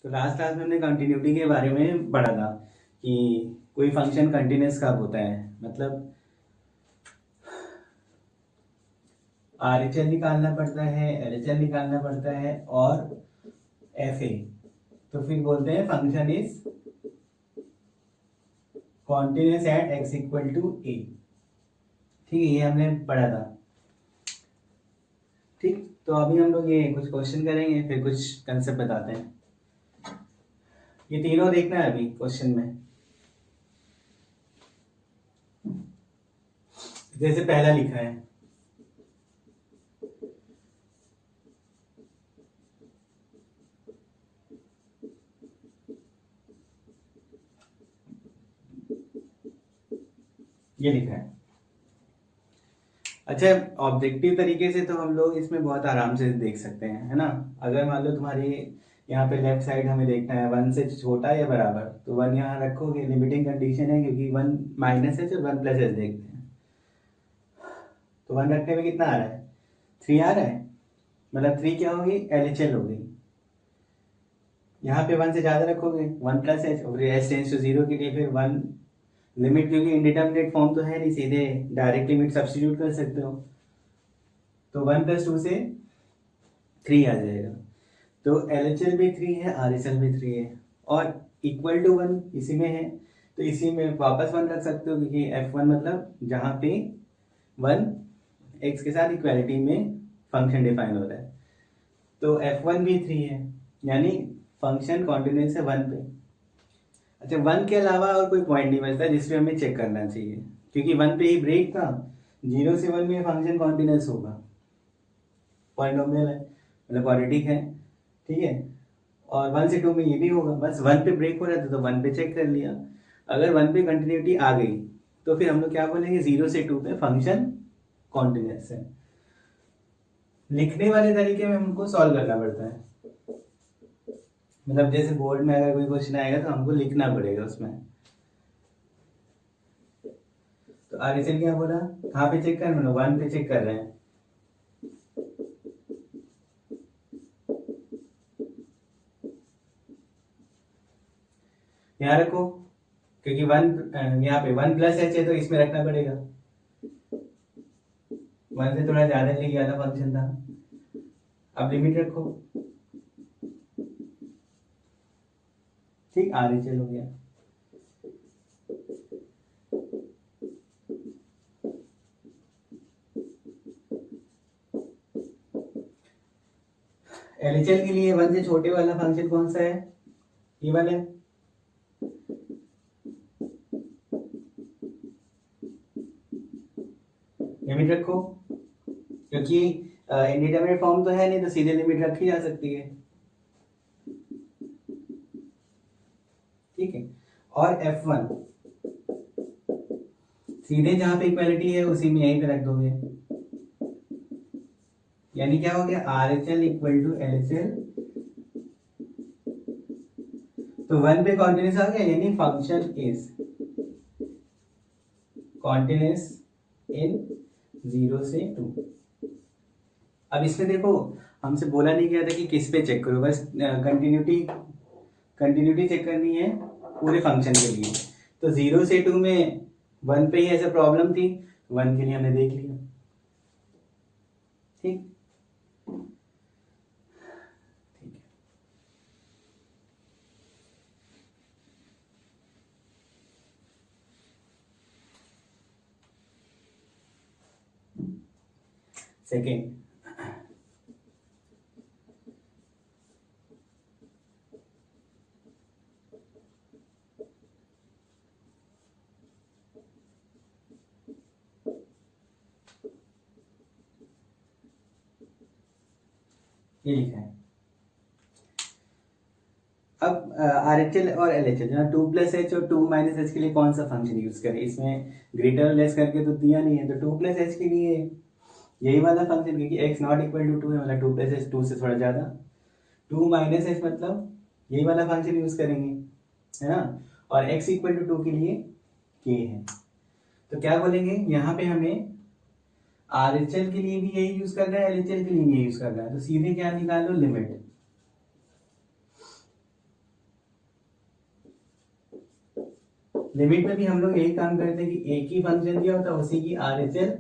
तो last class में हमने कंटिन्यूटी के बारे में पढ़ा था कि कोई फंक्शन कंटिन्यूस कब होता है, मतलब RHL निकालना पड़ता है, LHL निकालना पड़ता है और FA, तो फिर बोलते हैं function is continuous at x equal to a। ठीक है, ये हमने पढ़ा था। ठीक, तो अभी हम लोग ये कुछ क्वेश्चन करेंगे, फिर कुछ कंसेप्ट बताते हैं। ये तीनों देखना है अभी क्वेश्चन में। जैसे पहला लिखा है, ये लिखा है। अच्छा, ऑब्जेक्टिव तरीके से तो हम लोग इसमें बहुत आराम से देख सकते हैं, है ना। अगर मान लो तुम्हारी यहाँ पे लेफ्ट साइड हमें देखना है 1 से छोटा या बराबर, तो 1 यहाँ रखोगे, लिमिटिंग कंडीशन है क्योंकि 1 माइनस एच और 1 प्लस एच देखते हैं। तो 1 रखने में कितना आ रहा है, 3 आ रहा है, मतलब 3 क्या होगी, LHL हो गई। यहाँ पे 1 से ज़्यादा रखोगे 1 प्लस एच, और एच टेंस टू 0 के लिए फिर 1 लिमिट, क्योंकि इंडिटरमिनेट फॉर्म तो है नहीं, सीधे डायरेक्ट लिमिट सब्स्टिट्यूट कर सकते हो। तो 1 प्लस 2 से 3 आ जाएगा। तो LHL भी 3 है, RHL भी 3 है, और इक्वल टू 1 इसी में है, तो इसी में वापस 1 रख सकते हो, क्योंकि F1 मतलब जहाँ पे 1 x के साथ इक्वालिटी में फंक्शन डिफाइन हो रहा है। तो F1 भी 3 है, यानी फंक्शन कॉन्टिन्यूस है 1 पे। अच्छा, 1 के अलावा और कोई पॉइंट नहीं बचता जिसपे हमें चेक करना चाहिए, क्योंकि 1 पे ही ब्रेक था। 0 से 1 में फंक्शन कॉन्टिन्यूस होगा, पॉलिनोमियल है, मतलब क्वाड्रेटिक है, ठीक है। और 1 से 2 में ये भी होगा, बस 1 पे ब्रेक हो रहा था तो 1 पे चेक कर लिया। अगर 1 पे कंटिन्यूटी आ गई तो फिर हम लोग क्या बोलेंगे, 0 से 2 पे फंक्शन कॉन्टिन्यूस है। लिखने वाले तरीके में हमको सॉल्व करना पड़ता है, मतलब जैसे बोर्ड में अगर कोई क्वेश्चन आएगा तो हमको लिखना पड़ेगा उसमें। तो RHL क्या बोला, कहाँ पे चेक कर, मतलब 1 पे चेक कर रहे हैं। यहाँ रखो, क्योंकि 1 यहाँ पे 1 प्लस एच है तो इसमें रखना पड़ेगा। 1 से थोड़ा ज्यादा ले गया था फंक्शन था, अब लिमिट रखो। ठीक, RHL हो गया। LHL के लिए 1 से छोटे वाला फंक्शन कौन सा है, ये वाला है। लिमिट रखो, क्योंकि इंडिटरमिनेट फॉर्म तो है नहीं, तो सीधे लिमिट रखी जा सकती है। ठीक है, और F1 सीधे जहां पे इक्वालिटी है उसी में यहीं पे रख दोगे, यानी क्या हो गया, RHL इक्वल टू LHL। तो 1 पे कॉन्टिन्यूस आ गया, यानी फंक्शन इज कॉन्टिन्यूस इन 0 से 2। अब इसमें देखो, हमसे बोला नहीं गया था कि किस पे चेक करो, बस कंटिन्यूटी चेक करनी है पूरे फंक्शन के लिए। तो 0 से 2 में 1 पे ही ऐसा प्रॉब्लम थी, 1 के लिए हमने देख लिया। ठीक, सेकेंड, ये लिखा है। अब RHL और LHL जो 2 प्लस एच और 2 माइनस एच के लिए कौन सा फंक्शन यूज करें, इसमें ग्रेटर लेस करके तो दिया नहीं है, तो 2 प्लस एच के लिए यही वाला फंक्शन, क्योंकि x नॉट इक्वल टू 2 है, मतलब 2 प्लस एच 2 से थोड़ा ज़्यादा, 2 माइनस एच मतलब यही वाला फंक्शन यूज करेंगे, है ना। और x इक्वल टू 2 के लिए k है, तो क्या बोलेंगे, यहाँ पे हमें RHL के लिए भी यही यूज करना है, LHL के लिए भी यही यूज करना है, तो सीधे क्या निकालो, लिमिट। लिमिट में भी हम लोग यही काम करते हैं कि एक ही फंक्शन दिया होता है, उसी की आरएचएल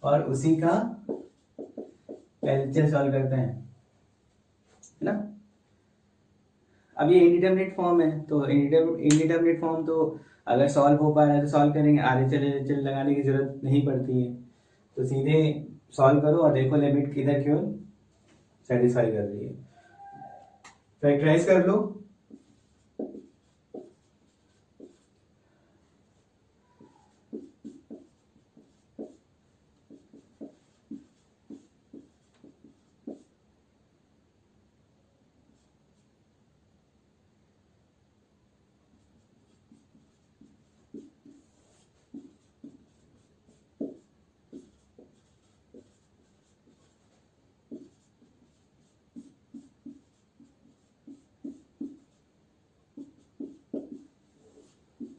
और उसी का एलएचएल सॉल्व करते हैं, है ना। अब ये इंडिटरमिनेट फॉर्म है, तो इंडिटरमिनेट फॉर्म तो अगर सॉल्व हो पा रहा है तो सॉल्व करेंगे, आरएचएल एलएचएल लगाने की जरूरत नहीं पड़ती है, तो सीधे सॉल्व करो और देखो लिमिट किधर क्यों सेटिस्फाई कर रही है। फैक्टराइज कर लो।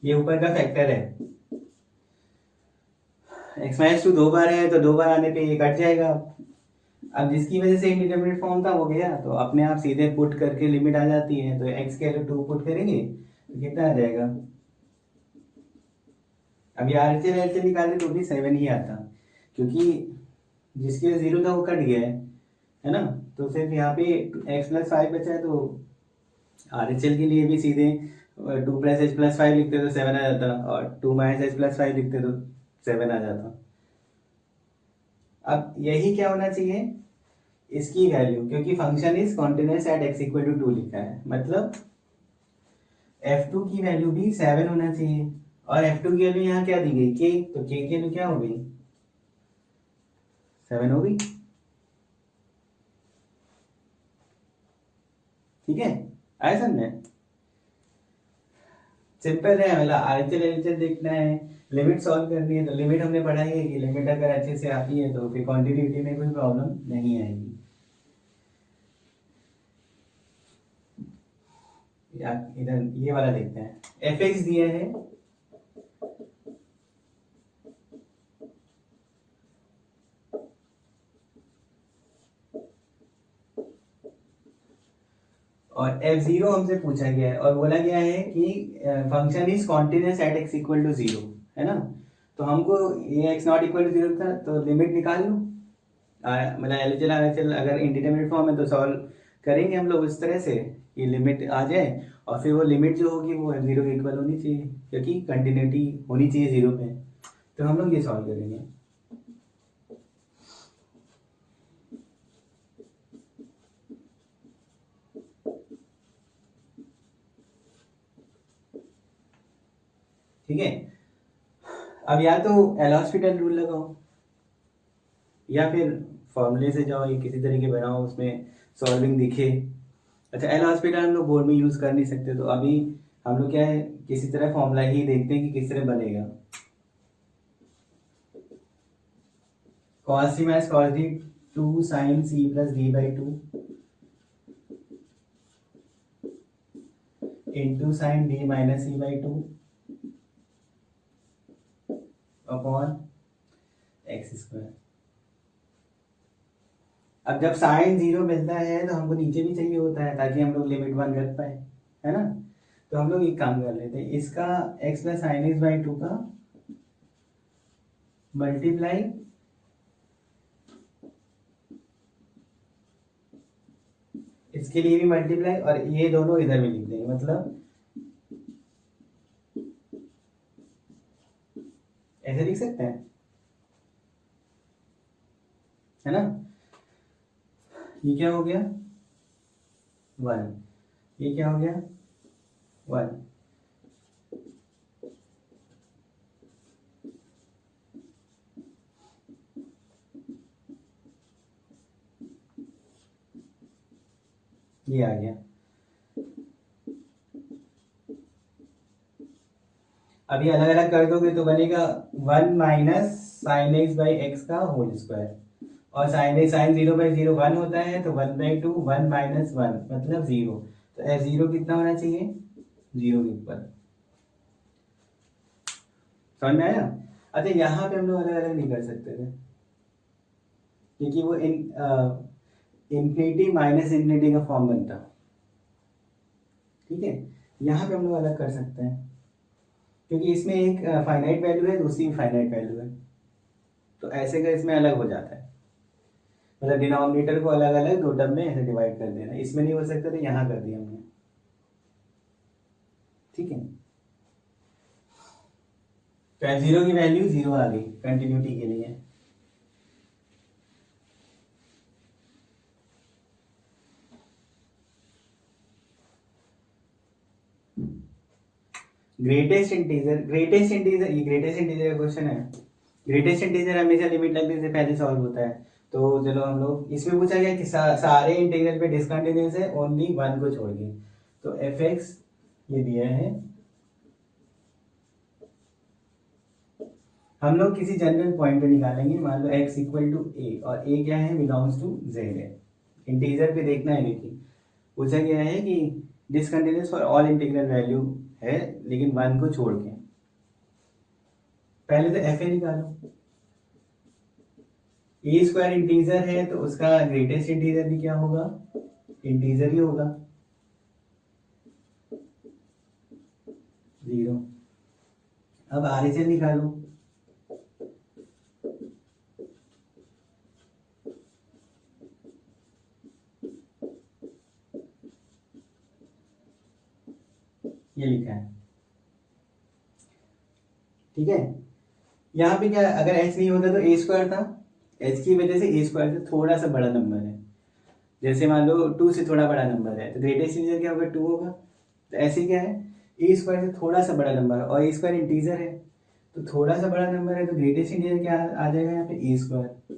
ये ऊपर का फैक्टर है, एक्स माइनस टू 2 बार है तो 2 बार आने पे ये कट जाएगा। अब जिसकी वजह से इंडिटरमिनेट फॉर्म था वो गया, तो अपने आप सीधे पुट करके लिमिट आ जाती है, तो एक्स के 2 पुट करेंगे तो कितना आ जाएगा। अब ये आरएचएल एलएचएल निकाले तो भी 7 ही आता, क्योंकि जिसके 0 था वो कट गया है ना। तो सिर्फ यहाँ पे एक्स प्लस 5 बचा है, तो आरएचएल के लिए भी सीधे 2 प्लस एच प्लस 5 लिखते तो 7 आ जाता, और 2 माइनस एच प्लस 5 लिखते तो 7 आ जाता। अब यही क्या होना चाहिए, इसकी वैल्यू, क्योंकि function is continuous at x equal to 2 लिखा है, मतलब f2 की वैल्यू भी 7 होना चाहिए, और f2 की वैल्यू यहाँ क्या दी गई k, तो k की वैल्यू क्या हो गई 7 हो गई। ठीक है, आया समझ में, सिंपल है। मतलब आरएचएल एलएचएल देखना है, लिमिट सॉल्व करनी है, तो लिमिट हमने पढ़ाई है कि लिमिट अगर अच्छे से आती है तो फिर कॉन्टिन्यूटी में कोई प्रॉब्लम नहीं आएगी। या इधर ये वाला देखते हैं, एफ एक्स दिया है और f0 हमसे पूछा गया है और बोला गया है कि function is continuous at x equal to 0, है ना। तो हमको ये x नॉट इक्वल टू 0 था, तो लिमिट निकाल लो। मतलब एलएचएल आरएचएल अगर इंडिटरमिनेट फॉर्म है तो सॉल्व करेंगे हम लोग इस तरह से कि लिमिट आ जाए, और फिर वो लिमिट जो होगी वो f0 के इक्वल होनी चाहिए, क्योंकि कंटिन्यूटी होनी चाहिए 0 पे, तो हम लोग ये सॉल्व करेंगे। ठीक है, अब या तो एल हॉस्पिटल रूल लगाओ या फिर फॉर्मूले से जाओ, या किसी तरीके बनाओ उसमें सॉल्विंग दिखे। अच्छा, एल हॉस्पिटल हम लोग बोर्ड में यूज कर नहीं सकते, तो अभी हम लोग क्या है किसी तरह फॉर्मूला ही देखते हैं कि किस तरह बनेगा। cos c minus cos d 2 sin c plus d by 2 into sine d minus c by 2 upon x square. अब जब साइन 0 मिलता है तो हमको नीचे भी चाहिए होता है ताकि हम लोग लिमिट 1 रख पाए, है ना। तो हम लोग एक काम कर लेते हैं, इसका x plus sine x by 2 का मल्टीप्लाई इसके लिए भी मल्टीप्लाई, और ये दोनों इधर भी लिख देंगे, मतलब ऐसे लिख सकते हैं, है ना। ये क्या हो गया 1, ये क्या हो गया 1, ये आ गया। अभी अलग अलग कर दोगे तो बनेगा 1 minus sine x by x का होल स्क्वायर, और साइन 0 बाई 0 1 होता है, तो 1 बाई 2 1 माइनस 1 मतलब 0, तो f0 कितना होना चाहिए 0 के ऊपर। समझ में आया। अच्छा, यहाँ पे हम लोग अलग अलग नहीं कर सकते थे, क्योंकि वो इन्फिनिटी माइनस इन्फिनिटी का फॉर्म बनता। ठीक है, यहाँ पे हम लोग अलग कर सकते हैं, क्योंकि इसमें एक फाइनाइट वैल्यू है, दूसरी फाइनाइट वैल्यू है, तो ऐसे का इसमें अलग हो जाता है। मतलब डिनोमिनेटर को अलग अलग दो टर्म में ऐसे डिवाइड कर देना, इसमें नहीं हो सकता तो यहाँ कर दिया हमने, ठीक है। तो f0 की वैल्यू 0 आ गई कंटिन्यूटी के लिए। ग्रेटेस्ट इंटीजर, ग्रेटेस्ट इंटीजर, ये ग्रेटेस्ट इंटीजर का क्वेश्चन है। ग्रेटेस्ट इंटीजर हमेशा लिमिट लगने से पहले सॉल्व होता है। तो चलो हम लोग, इसमें पूछा गया कि सारे इंटीजर पे डिसकंटिन्यूअस है ओनली वन को छोड़ के, तो fx ये दिया है। हम लोग किसी जनरल पॉइंट पे निकालेंगे, मान लो x इक्वल टू a, और a क्या है, बिलोंग्स टू z है। इंटीजर पे देखना है देखिए, पूछा गया है कि discontinuous for all integral value है लेकिन वन को छोड़ के। पहले तो एफ ए निकालो, ए स्क्वायर इंटीजर है तो उसका ग्रेटेस्ट इंटीजर भी क्या होगा, इंटीजर ही होगा, 0। अब आरएचएल निकालो, ये लिखा है, ठीक है। यहाँ पे क्या, अगर एच नहीं होता तो ए स्क्वायर था, एच की वजह से ए स्क्वायर से थोड़ा सा बड़ा नंबर है, जैसे मान लो 2 से थोड़ा बड़ा नंबर है तो ग्रेटेस्ट इंटीजर क्या होगा, 2 होगा। तो ऐसे क्या है, ए स्क्वायर से थोड़ा सा बड़ा नंबर है और ए स्क्वायर इंटीजर है, तो थोड़ा सा बड़ा नंबर है तो ग्रेटेस्ट इंटीजर क्या आ जाएगा यहाँ पे, ए स्क्वायर।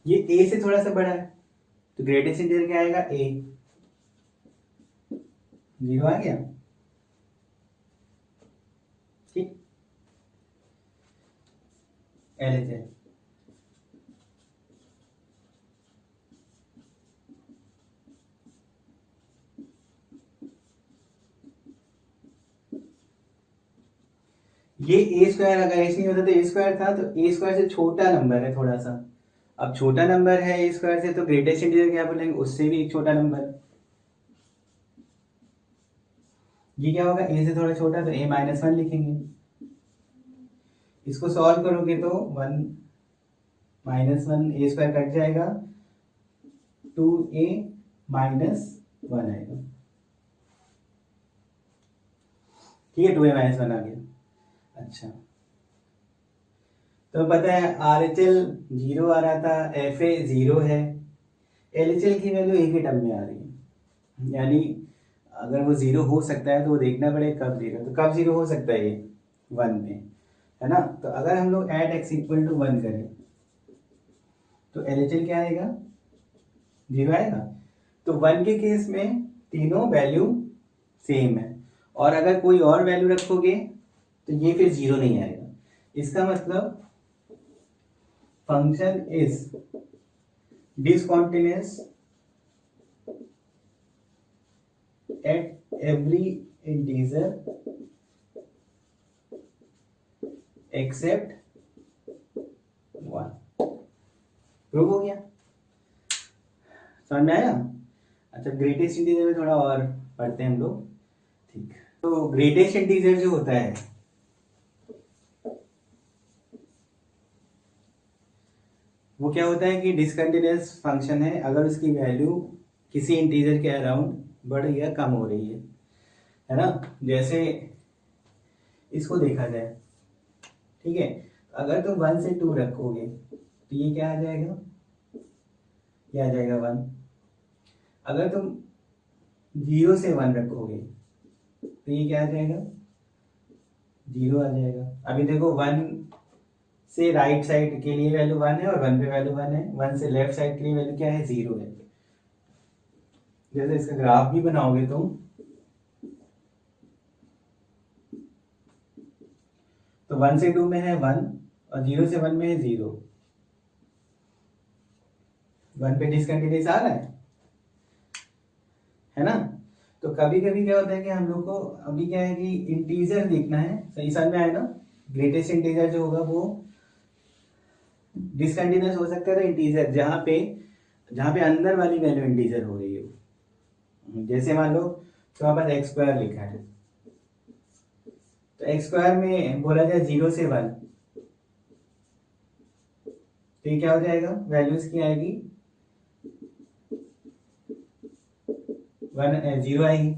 ये ए से थोड़ा सा बड़ा है तो ग्रेटेस्ट इंटीजर क्या आएगा, ए, 0 आ गया, ठीक। एलएचएल, ये ए स्क्वायर, अगर एच नहीं होता तो ए स्क्वायर था, तो ए स्क्वायर से छोटा नंबर है थोड़ा सा। अब छोटा नंबर है ए स्क्वायर से तो ग्रेटेस्ट इंटीजर क्या बोलेंगे, उससे भी एक छोटा नंबर। ये क्या होगा, ए से थोड़ा छोटा तो a -1 लिखेंगे। इसको सॉल्व करोगे तो 1 -1 ए स्क्वायर कट जाएगा, 2a -1 आएगा, ठीक है, 2a -1 आ गया। अच्छा, तो पता है RHL 0 आ रहा था, FA 0 है, LHL की वैल्यू एक ही टर्म में आ रही है, यानी अगर वो 0 हो सकता है तो वो देखना पड़ेगा कब 0, तो कब 0 हो सकता है, ये 1 में, है ना। तो अगर हम लोग एट x इक्वल टू 1 करें तो LHL क्या आएगा, 0 आएगा। तो 1 के केस में तीनों वैल्यू सेम है, और अगर कोई और वैल्यू रखोगे तो ये फिर 0 नहीं आएगा। इसका मतलब function is discontinuous at every integer except 1। Prove हो गया, समझ में आया। अच्छा, ग्रेटेस्ट इंटीजर में थोड़ा और पढ़ते हैं हम लोग, ठीक। तो ग्रेटेस्ट इंटीजर जो होता है वो क्या होता है कि डिसकंटिन्यूअस फंक्शन है अगर उसकी वैल्यू किसी इंटीजर के अराउंड बढ़ या कम हो रही है ना। जैसे इसको देखा जाए, ठीक है, अगर तुम 1 से 2 रखोगे तो ये क्या आ जाएगा, ये आ जाएगा 1। अगर तुम 0 से 1 रखोगे तो ये क्या आ जाएगा, 0 आ जाएगा। अभी देखो 1 से राइट साइड के लिए वैल्यू 1 है और 1 पे वैल्यू 1 है, 1 से लेफ्ट साइड के लिए वैल्यू क्या है, 0 है। जैसे इसका ग्राफ भी बनाओगे तुम तो 1 से 2 में है 1 और 0 से 1 में है 0, 1 पे डिसकंटिन्यूअस आ रहा है ना। तो कभी कभी क्या होता है कि हम लोग को अभी क्या है कि इंटीजर देखना है, सही समझ में आया ना। ग्रेटेस्ट इंटीजर जो होगा वो डिसकंटिन्यूअस हो सकता है, तो इंटीजर जहाँ पे अंदर वाली वैल्यू इंटीजर हो रही है, जैसे मान लो तो हमारे पास एक्स स्क्वायर लिखा है, तो एक्स स्क्वायर में बोला जाए 0 से 1, तो ये क्या हो जाएगा, वैल्यूज की आएगी 0 आएगी।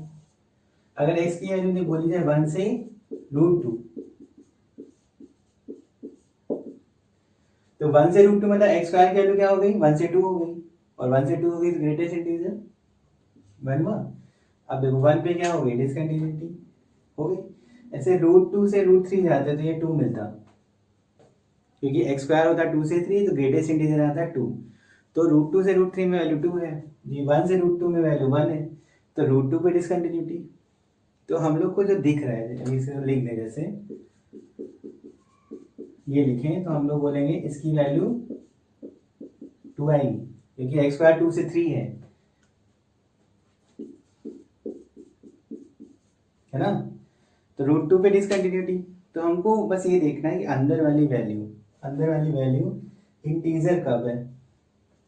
अगर एक्स की वैल्यू बोली जाए 1 से √2, तो 1 से √2 मतलब एक्स स्क्वायर की वैल्यू क्या हो गई, 1 से 2 हो गई, और 1 से 2 हो गई तो ग्रेटेस्ट इंटीजर 1 हुआ। अब देखो 1 पे क्या हो गई, डिसकंटिन्यूटी हो गई। ऐसे √2 से √3 जाते तो ये 2 मिलता, क्योंकि एक्स स्क्वायर होता है 2 से 3, तो ग्रेटेस्ट इंटीजर आता है 2, तो √2 से √3 में वैल्यू 2 है जी, 1 से √2 में वैल्यू 1 है, तो √2 पे डिसकंटिन्यूटी। तो हम लोग को जो दिख रहा है, इसे लिख दें, जैसे ये लिखें तो हम लोग बोलेंगे इसकी वैल्यू 2 आएगी, क्योंकि एक्स स्क्वायर 2 से 3 है ना, तो √2 पे डिसकंटिन्यूटी। तो हमको बस ये देखना है कि अंदर वाली वैल्यू इंटीजर कब है,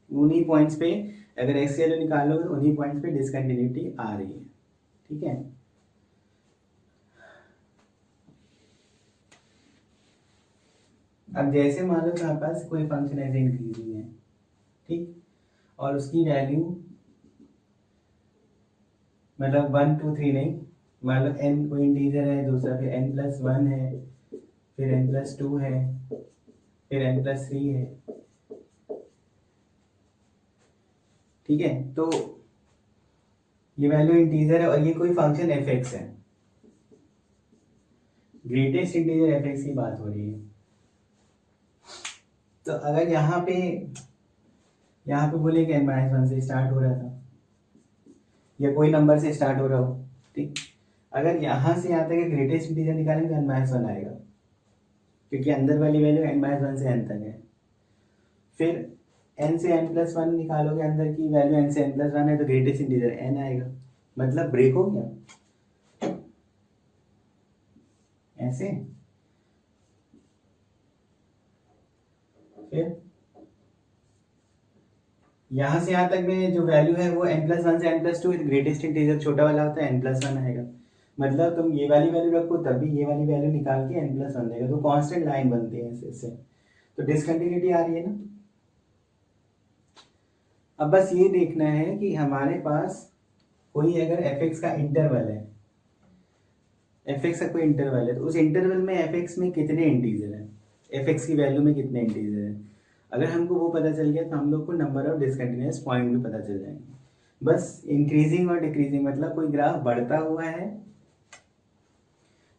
उन्हीं पॉइंट्स पे, अगर एक्स की वैल्यू निकालोगे तो उन्हीं पॉइंट्स पे डिसकंटिन्यूटी आ रही है, ठीक है। अब जैसे मान लो हमारे पास कोई फंक्शन ऐसे इंक्रीजिंग है, ठीक, और उसकी वैल्यू मतलब 1 2 3 नहीं, मान लो n कोई इंटीजर है, दूसरा फिर n+1 है, फिर n+2 है, फिर n+3 है, ठीक है। तो ये वैल्यू इंटीजर है और ये कोई फंक्शन f(x) है, ग्रेटेस्ट इंटीजर f(x) की बात हो रही है। तो अगर यहाँ पे बोले कि n-1 से स्टार्ट हो रहा था, या कोई नंबर से स्टार्ट हो रहा हो, ठीक, अगर यहाँ से यहाँ तक ग्रेटेस्ट इंटीजर निकालेंगे तो n-1 आएगा, क्योंकि अंदर वाली वैल्यू n-1 से n तक है। फिर n से n+1 निकालोगे, अंदर की वैल्यू n से n+1 है, तो ग्रेटेस्ट इंटीजर n आएगा, मतलब ब्रेक हो गया ऐसे। फिर यहाँ से यहाँ तक में जो वैल्यू है वो n+1 से n+2, ग्रेटेस्ट इंटीजर छोटा वाला होता है n+1 आएगा, मतलब तुम ये वाली वैल्यू रखो तब भी ये वाली वैल्यू निकाल के n+1 देगा, तो कांस्टेंट लाइन बनती है इससे। तो डिसकंटिन्यूटी आ रही है ना। अब बस ये देखना है कि हमारे पास कोई अगर f(x) का इंटरवल है, f(x) का कोई इंटरवल है, तो उस इंटरवल में f(x) में कितने इंटीजर हैं, f(x) की वैल्यू में कितने इंटीजर हैं। अगर हमको वो पता चल गया तो हम लोग को नंबर ऑफ डिसकंटिन्यूअस पॉइंट भी पता चल जाएंगे। बस इंक्रीजिंग और डिक्रीजिंग, मतलब कोई ग्राफ बढ़ता हुआ है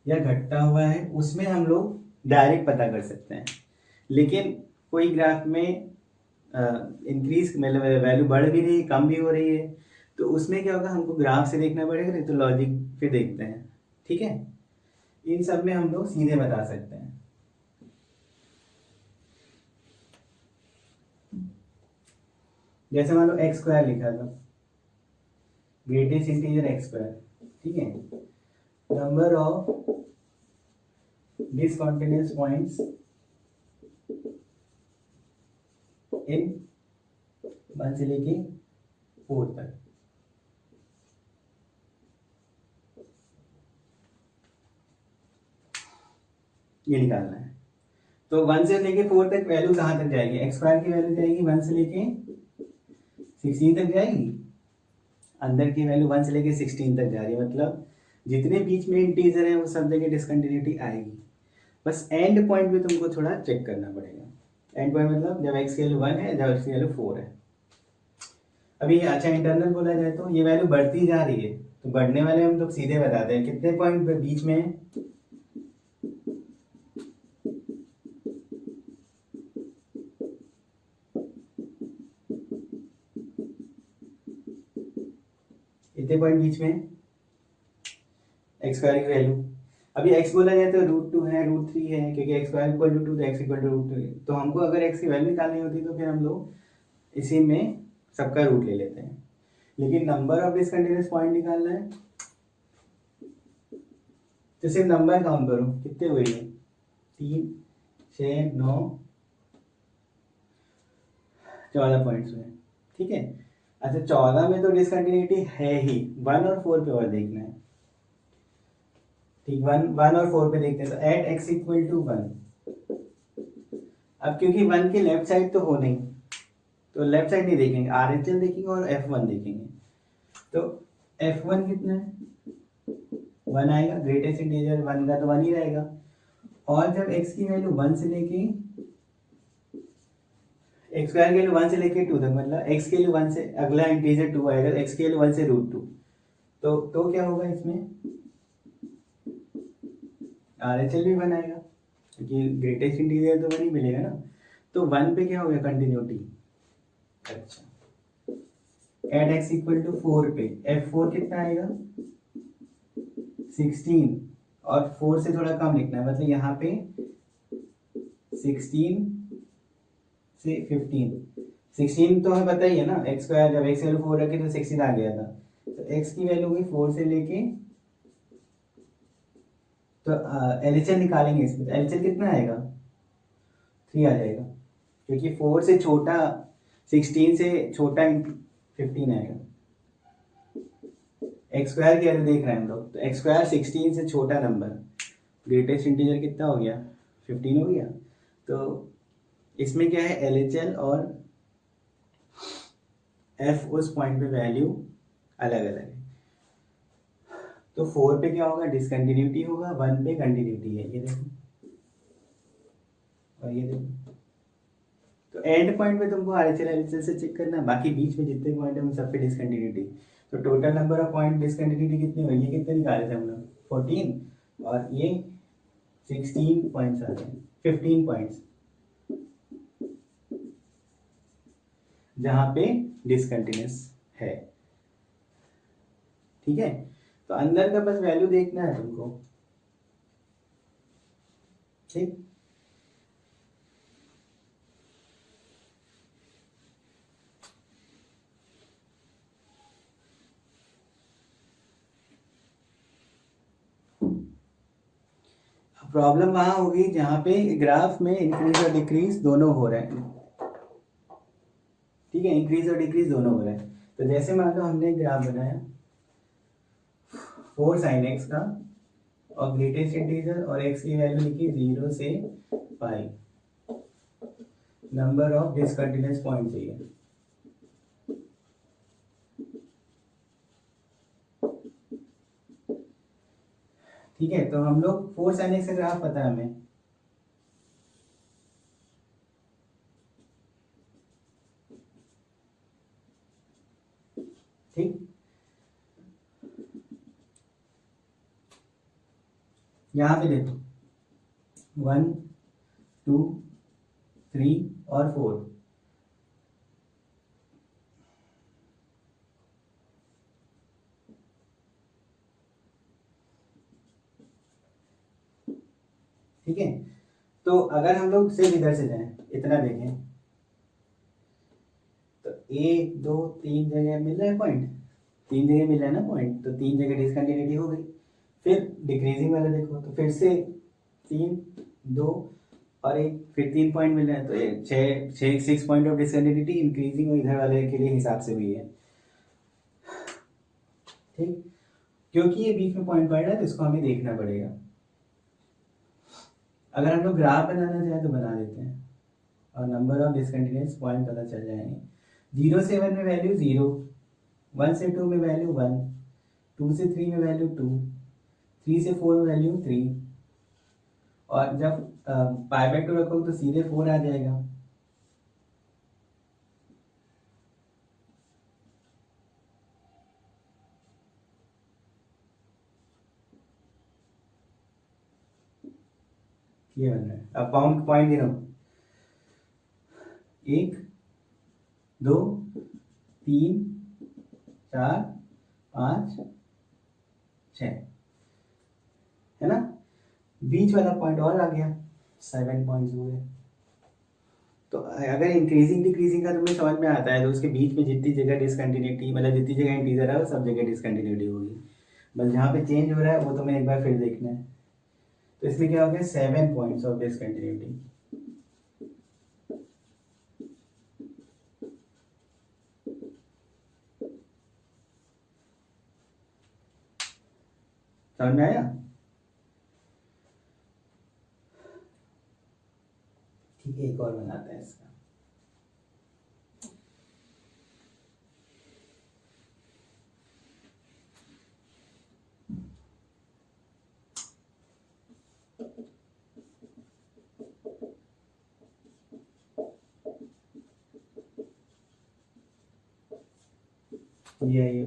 या घटता हुआ है, उसमें हम लोग डायरेक्ट पता कर सकते हैं। लेकिन कोई ग्राफ में इंक्रीज मतलब वैल्यू बढ़ भी रही है, कम भी हो रही है, तो उसमें क्या होगा, हमको ग्राफ से देखना पड़ेगा, नहीं तो लॉजिक फिर देखते हैं, ठीक है। इन सब में हम लोग सीधे बता सकते हैं। जैसे मान लो एक्स स्क्वायर लिखा था, ग्रेटेस्ट इंटीजर एक्स स्क्वायर, ठीक है, number of discontinuous points in 1 से लेके 4 तक, ये निकालना है। तो 1 से लेके 4 तक वैल्यू कहाँ तक जाएगी, एक्स स्क्वायर की वैल्यू जाएगी 1 से लेके 16 तक जाएगी, अंदर की वैल्यू 1 से लेके 16 तक जा रही है, मतलब जितने बीच में इंटीजर है वो सब जगह डिसकंटिन्यूटी आएगी। बस एंड पॉइंट भी तुमको थोड़ा चेक करना पड़ेगा। एंड पॉइंट मतलब जब एक्स की वैल्यू 1 है, जब एक्स की वैल्यू 4 है। अभी अच्छा इंटरनल बोला जाए तो ये वैल्यू बढ़ती जा रही है, तो बढ़ने वाले हम लोग सीधे बताते हैं कितने पॉइंट पे बीच में है, इतने पॉइंट बीच में एक्स स्क्वायर की वैल्यू। अभी x बोला जाए तो √2 है, √3 है, क्योंकि एक्स स्क्वायर इक्वल टू 2 तो x इक्वल टू √2 है। तो हमको अगर x की वैल्यू निकालनी होती तो फिर हम लोग इसी में सबका रूट ले लेते हैं। लेकिन नंबर ऑफ डिसकंटिन्यूअस पॉइंट निकालना है तो सिर्फ नंबर काउंट करो, कितने हुए हैं, 3 6 9 14 पॉइंट्स हुए, ठीक है। अच्छा 14 में तो डिसकंटिन्यूटी है ही, 1 और 4 पे और देखना है। ठीक, 1 और 4 पे देखते हैं। तो एट एक्स इक्वल टू 1, अब क्योंकि 1 की लेफ्ट साइड तो हो नहीं, तो लेफ्ट साइड नहीं देखेंगे, RHL देखेंगे और F1 देखेंगे। तो F1 कितना है, 1 आएगा, ग्रेटेस्ट इंटीजर 1 का तो 1 ही रहेगा। और जब x की वैल्यू 1 से लेके x स्क्वायर के वैल्यू 1 से लेके 2 तक, मतलब x के वैल्यू 1 से अगला इंटीजर 2 आएगा, तो x के वैल्यू 1 से √2, तो क्या होगा इसमें, RHL भी 1 आएगा क्योंकि ग्रेटेस्ट इंटीजर तो 1 ही मिलेगा ना। तो 1 पे क्या हो गया, कंटिन्यूटी। अच्छा, एट एक्स इक्वल टू 4 पे F4 कितना आएगा, 16, और 4 से थोड़ा कम लिखना है, मतलब यहाँ पे 16 से 15, 16 तो हमें पता ही है ना, एक्स स्क्वायर जब एक्स वैल्यू 4 रखी तो 16 आ गया था। तो एक्स की वैल्यू होगी 4 से लेके, तो LHL निकालेंगे इसमें, तो LHL कितना आएगा, 3 आ जाएगा, क्योंकि 4 से छोटा, 16 से छोटा 15 आएगा। एक्स स्क्वायर की वैल्यू देख रहे हैं हम लोग, तो एक्स स्क्वायर 16 से छोटा नंबर, ग्रेटेस्ट इंटीजर कितना हो गया, 15 हो गया। तो इसमें क्या है, LHL और F उस पॉइंट पे वैल्यू अलग अलग है। तो 4 पे क्या होगा, डिसकंटिन्यूटी होगा, 1 पे कंटिन्यूटी है, ये देखो और ये देखो। तो एंड पॉइंट पे तुमको RHL LHL से चेक करना है, बाकी बीच में जितने पॉइंट है उन सब पे डिसकंटिन्यूटी। तो total number of point discontinuity कितनी हुई, ये कितने निकाले थे हम लोग, 14, और ये 16 पॉइंट्स आ गए, 15 पॉइंट्स जहां पे डिसकंटिन्यूस है। ठीक है, तो अंदर का बस वैल्यू देखना है तुमको। ठीक, प्रॉब्लम वहां होगी जहां पे ग्राफ में इंक्रीज और डिक्रीज दोनों हो रहे हैं। ठीक है, इंक्रीज और डिक्रीज दोनों हो रहे हैं। तो जैसे मान लो हमने ग्राफ बनाया 4 sin x का, और ग्रेटेस्ट इंटीजर और x की वैल्यू लिखी 0 से पाई, नंबर ऑफ डिसकंटिन्यूअस पॉइंट चाहिए। ठीक है, तो हम लोग 4 sin x का ग्राफ पता है हमें, ठीक, यहाँ पे देखो 1 2 3 और 4, ठीक है। तो अगर हम लोग सिर्फ इधर से जाएं, इतना देखें, तो 1 2 3 जगह मिल रहा है पॉइंट, 3 जगह मिल रहा है ना पॉइंट, तो 3 जगह डिसकंटिन्यूटी हो गई। फिर डिक्रीजिंग वाला देखो, तो फिर से 3 2 और 1, फिर 3 पॉइंट मिल रहे हैं, तो ये 6 पॉइंट ऑफ डिसकंटिन्यूटी इंक्रीजिंग और इधर वाले के लिए हिसाब से हुई है। ठीक, क्योंकि ये बीच में पॉइंट पड़ रहा है तो इसको हमें देखना पड़ेगा। अगर हम लोग ग्राफ बनाना चाहें तो बना देते हैं, और नंबर ऑफ डिसकंटिन्यूअस पॉइंट पता चल जाएंगे। 0 से 1 में वैल्यू 0, 1 से 2 में वैल्यू 1, 2 से 3 में वैल्यू 2, 3 से 4 में वैल्यू 3, और जब π/2 रखोगे तो सीधे 4 आ जाएगा। ये बन रहा है। अब पॉइंट पॉइंट गिनो, 1 2 3 4 5 6 है ना, बीच वाला पॉइंट और आ गया, 7 पॉइंट्स हो गए। तो अगर इंक्रीजिंग डिक्रीजिंग का तुम्हें समझ में आता है तो उसके बीच में जितनी जगह डिसकंटिन्यूटी, मतलब जितनी जगह इंटीजर है वो सब जगह डिसकंटिन्यूटी होगी, बस जहाँ पे चेंज हो रहा है वो तुम्हें एक बार फिर देखना है। तो इसमें क्या हो गया, 7 पॉइंट्स ऑफ डिसकंटिन्यूटी। समझ में आया? ठीक है, एक और बनाते हैं इसका। ये है।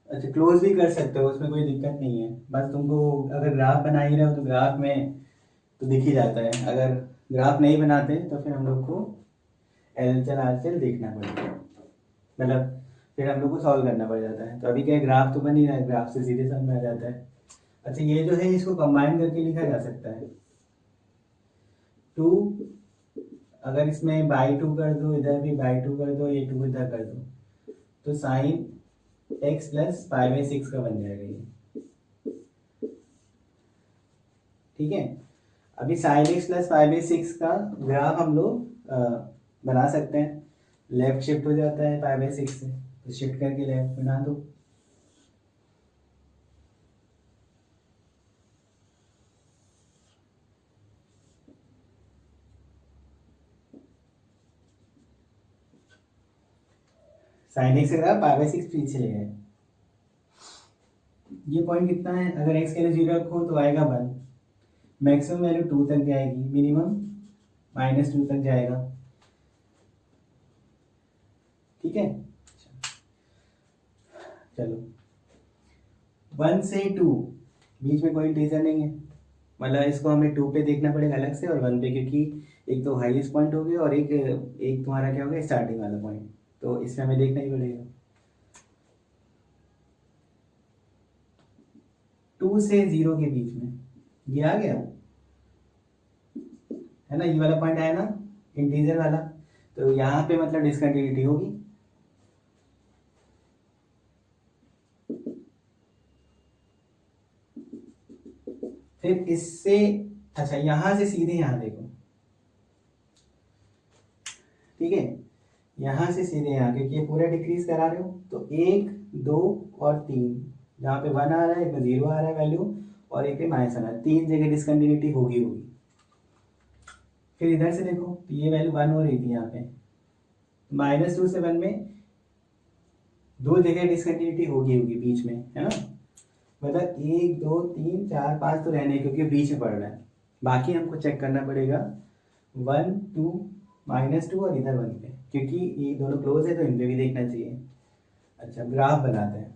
अच्छा, क्लोज भी कर सकते हो, उसमें कोई दिक्कत नहीं है। बस तुमको अगर ग्राफ बना ही रहे हो तो ग्राफ में तो दिख ही जाता है। अगर ग्राफ नहीं बनाते तो फिर हम लोग को एलएचएल आरएचएल देखना पड़ेगा, मतलब फिर हम लोग को सॉल्व करना पड़ जाता है। तो अभी क्या ग्राफ तो बन ही रहा है, ग्राफ से सीधे समझ में आ जाता है। अच्छा, ये जो है इसको कंबाइन करके लिखा जा सकता है। 2, अगर इसमें बाई 2 कर दो, इधर भी बाई 2 कर दो, ये 2 इधर कर दो, तो sine x plus pi by 6 का बन जाएगा ये। ठीक है, अभी sine x plus pi by 6 का ग्राफ हम लोग बना सकते हैं। लेफ्ट शिफ्ट हो जाता है पाई बाई 6 से, तो शिफ्ट करके लेफ्ट बना दो। साइन x का पाई बाई 6 पीछे ले गए। ये पॉइंट कितना है? अगर x के लिए 0 रखो तो आएगा 1, मैक्सिमम वैल्यू 2 तक जाएगी, मिनिमम -2 तक जाएगा। ठीक है, चलो 1 से 2 बीच में कोई इंटीजर नहीं है, मतलब इसको हमें 2 पे देखना पड़ेगा अलग से और 1 पे, क्योंकि एक तो हाईएस्ट पॉइंट हो गया और एक तुम्हारा क्या हो गया, स्टार्टिंग वाला पॉइंट, तो इसमें हमें देखना ही पड़ेगा। 2 से 0 के बीच में ये आ गया है ना, ये वाला पॉइंट आया ना इंटीजर वाला, तो यहाँ पे मतलब डिसकंटिन्यूटी होगी। फिर इससे, अच्छा यहां से सीधे यहाँ देखो, ठीक है, यहां से सीधे यहाँ, क्योंकि ये पूरा डिक्रीज करा रहे हो, तो 1, 2 और 3, जहाँ पे 1 आ रहा है, एक में 0 आ रहा है वैल्यू, और एक पे माइनस आ रहा है, 3 जगह डिसकंटिन्यूटी होगी। फिर इधर से देखो, तो ये वैल्यू 1 हो रही थी यहाँ पे, -2 से 1 में 2 जगह डिसकंटिन्यूटी होगी बीच में, है ना, मतलब 1, 2, 3, 4, 5 तो रहने, क्योंकि बीच में पड़ रहा है। बाकी हमको चेक करना पड़ेगा 1, 2, -2 और इधर 1 पे, क्योंकि ये दोनों क्लोज है तो इन पे भी देखना चाहिए। अच्छा, ग्राफ बनाते हैं।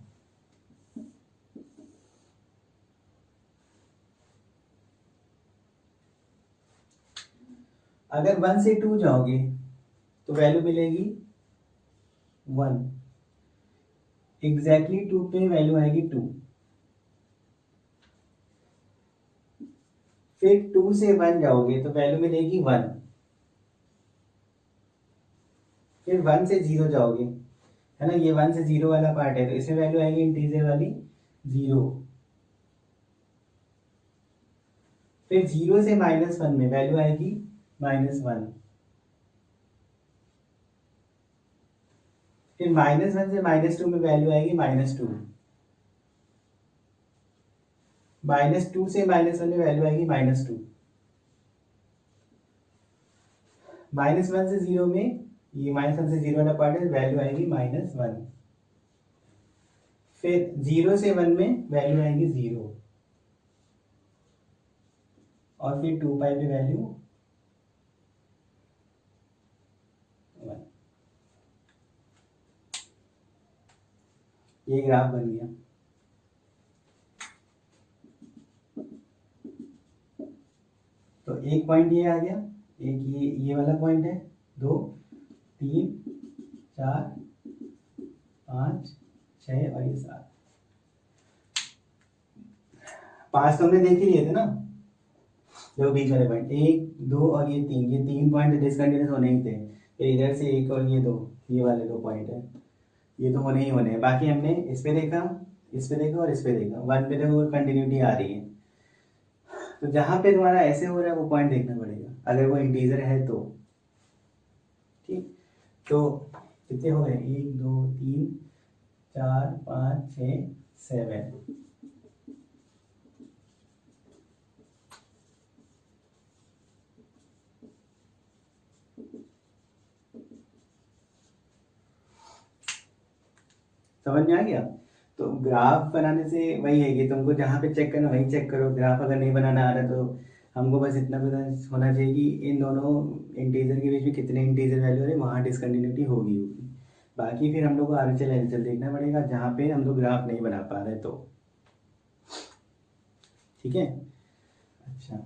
अगर 1 से 2 जाओगे तो वैल्यू मिलेगी 1, एग्जैक्टली 2 पे वैल्यू आएगी 2। फिर 2 से 1 जाओगे तो वैल्यू मिलेगी 1। फिर 1 से 0 जाओगे, है ना, ये 1 से 0 वाला पार्ट है, तो इसमें वैल्यू आएगी इंटीजर वाली 0। फिर 0 से -1 में वैल्यू आएगी -1। फिर -1 से -2 में वैल्यू आएगी -2। -2 से -1 में वैल्यू आएगी -2। -1 से 0 में, ये -1 से 0 वाला पार्ट है, वैल्यू आएगी -1। फिर 0 से 1 में वैल्यू आएगी 0, और फिर 2 पाई पे वैल्यू 1। ये ग्राफ बन गया। तो एक पॉइंट ये आ गया, एक ये वाला पॉइंट है, 2, 3, 4, 5, 6 और ये 7। 5 तो हमने देख ही लिए थे ना, जो बीच वाले पॉइंट 1, 2 और ये 3, ये 3 पॉइंट डिसकंटिन्यूस होने ही थे। फिर इधर से एक और ये 2, ये वाले 2 पॉइंट है, ये तो होने ही होने हैं। बाकी हमने इस पे देखा, इस पे देखा और इस पे देखा। 1 पे देखो कंटिन्यूटी आ रही है, तो जहाँ पे तुम्हारा ऐसे हो रहा है वो पॉइंट देखना पड़ेगा, अगर वो इंटीजर है तो। ठीक, तो कितने हो गए, 1 2 3 4 5 6 7। समझ में आ गया। तो ग्राफ बनाने से वही है कि तुमको जहाँ पे चेक करना वहीं चेक करो, ग्राफ अगर नहीं बनाना आ रहा तो हमको बस इतना पता होना चाहिए कि इन दोनों इंटीजर के बीच में कितने इंटीजर वैल्यू है, वहाँ डिसकंटिन्यूटी होगी। बाकी फिर हम लोग को आरएचएल एलएचएल देखना पड़ेगा जहाँ पे हम लोग ग्राफ नहीं बना पा रहे तो। ठीक है, अच्छा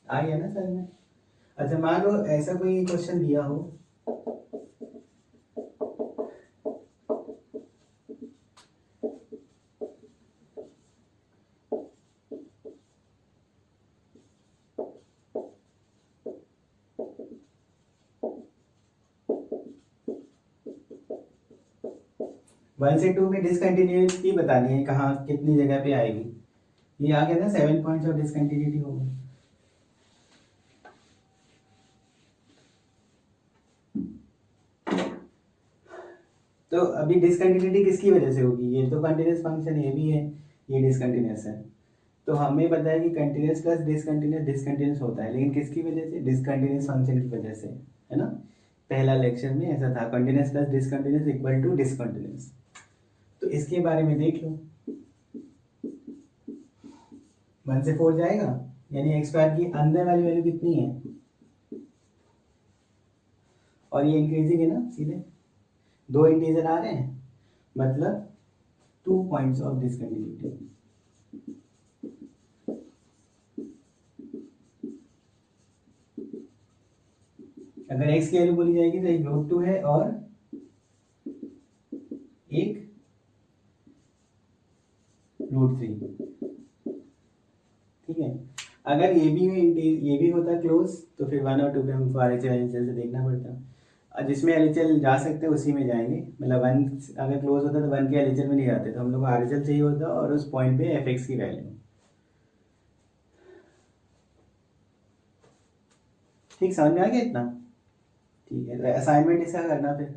आ गया ना सर में। अच्छा मान लो ऐसा कोई क्वेश्चन दिया हो, 1 से 2 में डिसकंटिन्यूटी बतानी है, कहाँ कितनी जगह पे आएगी। ये आ गया था 7 पॉइंट्स ऑफ डिसकंटिन्यूटी होगा। तो अभी डिसकंटिन्यूटी किसकी वजह से होगी, ये तो कंटिन्यूस फंक्शन ये भी है, ये डिसकंटिन्यूस है। तो हमें पता है कि कंटिन्यूस प्लस डिसकंटिन्यूस डिसकंटिन्यूस होता है, लेकिन किसकी वजह से, डिसकंटिन्यूस फंक्शन की वजह से, है ना। पहला लेक्चर में ऐसा था, continuous plus discontinuous equal to discontinuous. तो इसके बारे में देख लो, 1 से 4 जाएगा, यानी एक्स स्क्वायर की अंदर वाली वैल्यू कितनी है, और ये इंक्रीजिंग है ना, सीधे 2 इंटीजर आ रहे हैं, मतलब 2 पॉइंट्स ऑफ डिसकंटिन्यूटी। अगर x की वैल्यू बोली जाएगी तो एक √2 है और एक √3। ठीक है, अगर ये भी होता क्लोज तो फिर 1 और 2 पे हमको RHL से देखना पड़ता। जिसमें LHL जा सकते हैं उसी में जाएंगे, मतलब 1 अगर क्लोज होता तो 1 के LHL में नहीं जाते, तो हम लोग को RHL चाहिए होता और उस पॉइंट पे fx की वैल्यू। ठीक, समझ में आ गया इतना। ठीक है, तो असाइनमेंट इसका करना फिर।